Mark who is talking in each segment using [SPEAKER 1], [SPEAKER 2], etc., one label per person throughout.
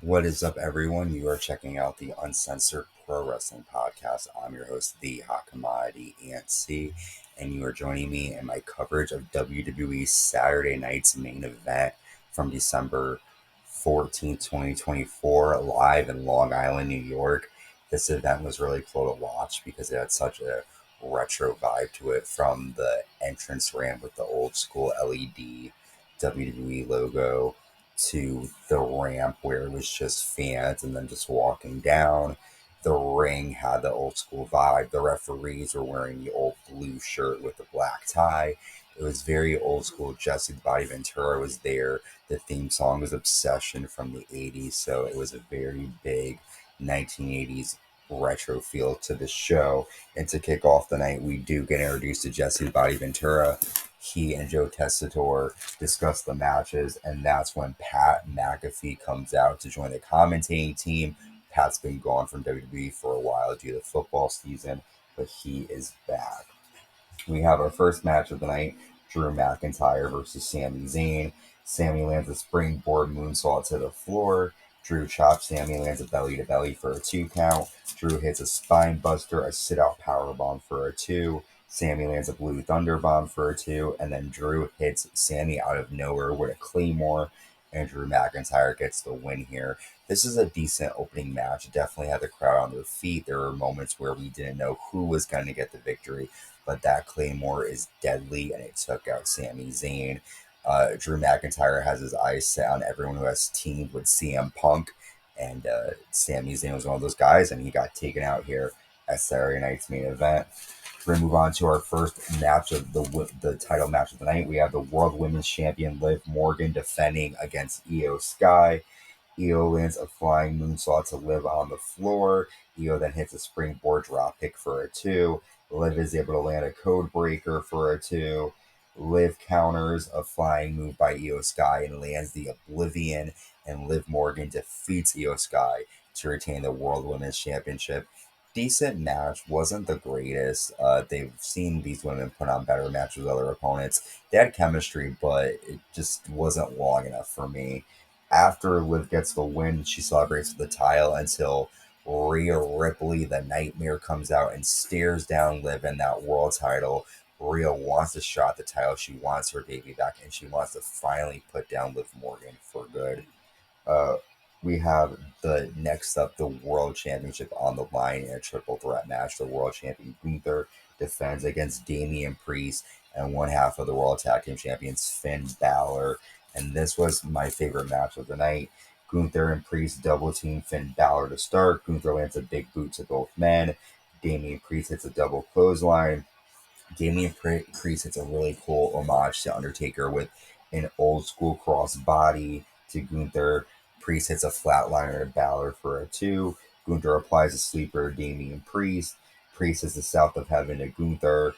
[SPEAKER 1] What is up, everyone? You are checking out the Uncensored Pro Wrestling Podcast. I'm your host, the Hot Commodity Ant and you are joining me in my coverage of WWE Saturday night's main event from December 14th, 2024, live in Long Island, New York. This event was really cool to watch because it had such a retro vibe to it, from the entrance ramp with the old school LED WWE logo to the ramp where it was just fans and then just walking down. The ring had the old school vibe. The referees were wearing the old blue shirt with the black tie. It was very old school. Jesse the Body Ventura was there. The theme song was Obsession from the 80s, so it was a very big 1980s retro feel to the show. And to kick off the night, we do get introduced to Jesse the Body Ventura. He and Joe Tessitore discuss the matches, and that's when Pat McAfee comes out to join the commentating team. Pat's been gone from WWE for a while due to football season, but he is back. We have our first match of the night: Drew McIntyre versus Sami Zayn. Sami lands a springboard moonsault to the floor. Drew chops Sami, lands a belly to belly for a 2 count. Drew hits a spine buster, a sit out power bomb for a 2. Sami lands a blue thunder bomb for a 2, and then Drew hits Sami out of nowhere with a claymore, and Drew McIntyre gets the win here. This is a decent opening match. Definitely had the crowd on their feet. There were moments where we didn't know who was going to get the victory, but that claymore is deadly, and it took out Sami Zayn. Drew McIntyre has his eyes set on everyone who has teamed with CM Punk, and Sami Zayn was one of those guys, and he got taken out here at Saturday night's main event. We're going to move on to our first match of the title match of the night. We have the World Women's Champion Liv Morgan defending against Iyo Sky. Iyo lands a flying moonsault to Liv on the floor. Iyo then hits a springboard dropkick for a 2. Liv is able to land a code breaker for a 2. Liv counters a flying move by Iyo Sky and lands the Oblivion, and Liv Morgan defeats Iyo Sky to retain the World Women's Championship. Decent match, wasn't the greatest. They've seen these women put on better matches with other opponents. They had chemistry, but it just wasn't long enough for me. After Liv gets the win, she celebrates with the title until Rhea Ripley, the Nightmare, comes out and stares down Liv in that world title. Rhea wants to shot the title. She wants her baby back, and she wants to finally put down Liv Morgan for good. Uh, we have the next up, the World Championship on the line in a triple threat match. The World Champion Gunther defends against Damian Priest and one half of the World Tag Team Champions, Finn Balor. And this was my favorite match of the night. Gunther and Priest double team Finn Balor to start. Gunther lands a big boot to both men. Damian Priest hits a double clothesline. Priest hits a really cool homage to Undertaker with an old school cross body to Gunther. Priest hits a flatliner to Balor for a 2. Gunther applies a sleeper to Damian Priest. Priest hits the South of Heaven to Gunther.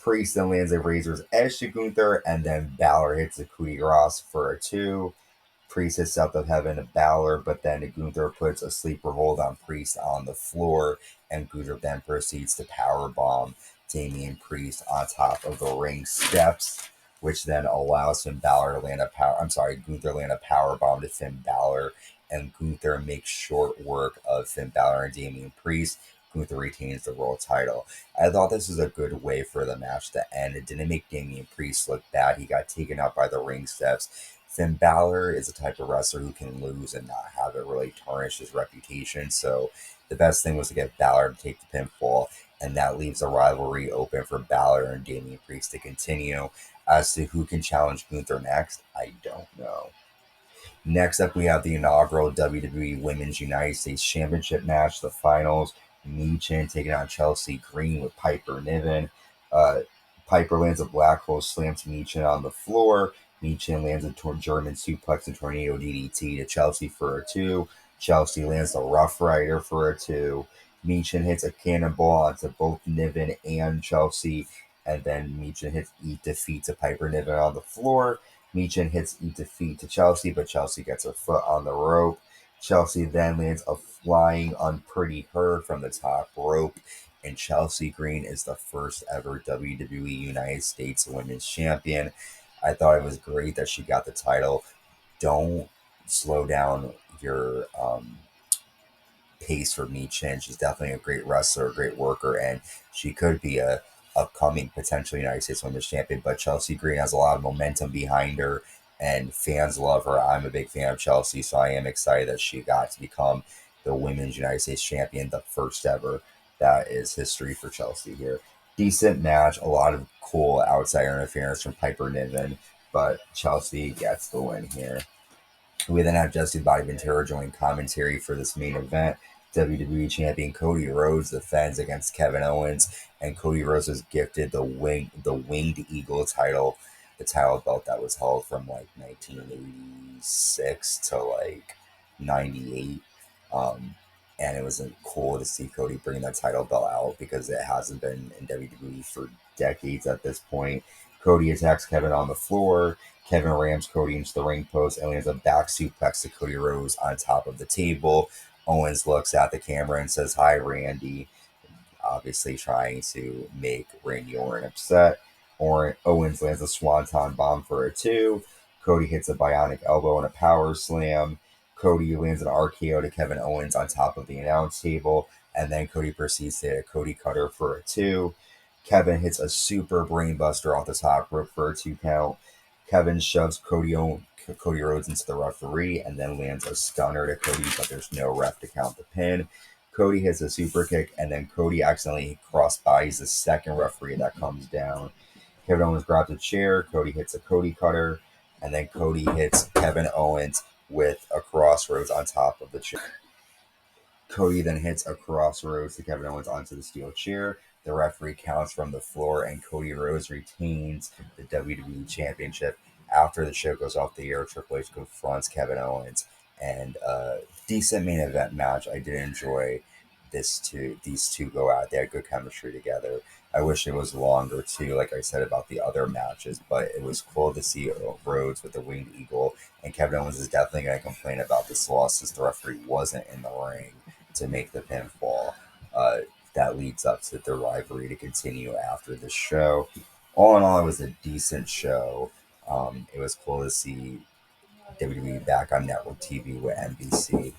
[SPEAKER 1] Priest then lands a Razor's Edge to Gunther, and then Balor hits a coup de grace for a 2. Priest hits South of Heaven to Balor, but then Gunther puts a sleeper hold on Priest on the floor, and Gunther then proceeds to powerbomb Damian Priest on top of the ring steps, which then allows Finn Balor to land a power. I'm sorry, Gunther land a power bomb to Finn Balor, and Gunther makes short work of Finn Balor and Damian Priest. Gunther retains the world title. I thought this was a good way for the match to end. It didn't make Damian Priest look bad. He got taken out by the ring steps. Finn Balor is a type of wrestler who can lose and not have it really tarnish his reputation. So the best thing was to get Balor to take the pinfall, and that leaves the rivalry open for Balor and Damian Priest to continue. As to who can challenge Gunther next, I don't know. Next up, we have the inaugural WWE Women's United States Championship match, the finals. Michin taking on Chelsea Green with Piper Niven. Uh, Piper lands a black hole slam to Michin on the floor. Michin lands a German suplex and tornado DDT to Chelsea for a 2. Chelsea lands the Rough Rider for a 2. Michin hits a cannonball onto both Niven and Chelsea, and then Michin hits defeat to Piper Niven on the floor. Michin hits defeat to Chelsea, but Chelsea gets her foot on the rope. Chelsea then lands a flying Unpretty Her from the top rope, and Chelsea Green is the first ever WWE United States Women's Champion. I thought it was great that she got the title. Don't slow down your pace for Michin. She's definitely a great wrestler, a great worker, and she could be a upcoming potential United States Women's Champion. But Chelsea Green has a lot of momentum behind her, and fans love her. I'm a big fan of Chelsea, so I am excited that she got to become the Women's United States Champion, the first ever. That is history for Chelsea here. Decent match, a lot of cool outside interference from Piper Niven, but Chelsea gets the win here. We then have Jesse the Body Ventura join commentary for this main event. WWE Champion Cody Rhodes defends against Kevin Owens, and Cody Rhodes was gifted the Winged Eagle title, the title belt that was held from like 1986 to like 98. Um, and it was cool to see Cody bring that title belt out because it hasn't been in WWE for decades at this point. Cody attacks Kevin on the floor. Kevin rams Cody into the ring post and lands a back suplex to Cody Rhodes on top of the table. Owens looks at the camera and says, "Hi, Randy," obviously trying to make Randy Orton upset. Owens lands a swanton bomb for a 2. Cody hits a bionic elbow and a power slam. Cody lands an RKO to Kevin Owens on top of the announce table, and then Cody proceeds to hit a Cody cutter for a 2. Kevin hits a super brainbuster off the top rope for a 2 count. Kevin shoves Cody Rhodes into the referee and then lands a stunner to Cody, but there's no ref to count the pin. Cody hits a super kick, and then Cody accidentally cross-bodies the second referee that comes down. Kevin Owens grabs a chair. Cody hits a Cody cutter, and then Cody hits Kevin Owens with a crossroads on top of the chair. Cody then hits a crossroads to Kevin Owens onto the steel chair. The referee counts from the floor, and Cody Rhodes retains the WWE Championship. After the show goes off the air, Triple H confronts Kevin Owens, and a decent main event match. I did enjoy these two go out. They had good chemistry together. I wish it was longer too, like I said about the other matches, but it was cool to see Rhodes with the Winged Eagle. And Kevin Owens is definitely going to complain about this loss since the referee wasn't in the ring to make the pinfall. Uh, that leads up to their rivalry to continue after the show. All in all, it was a decent show. It was cool to see WWE back on network TV with NBC.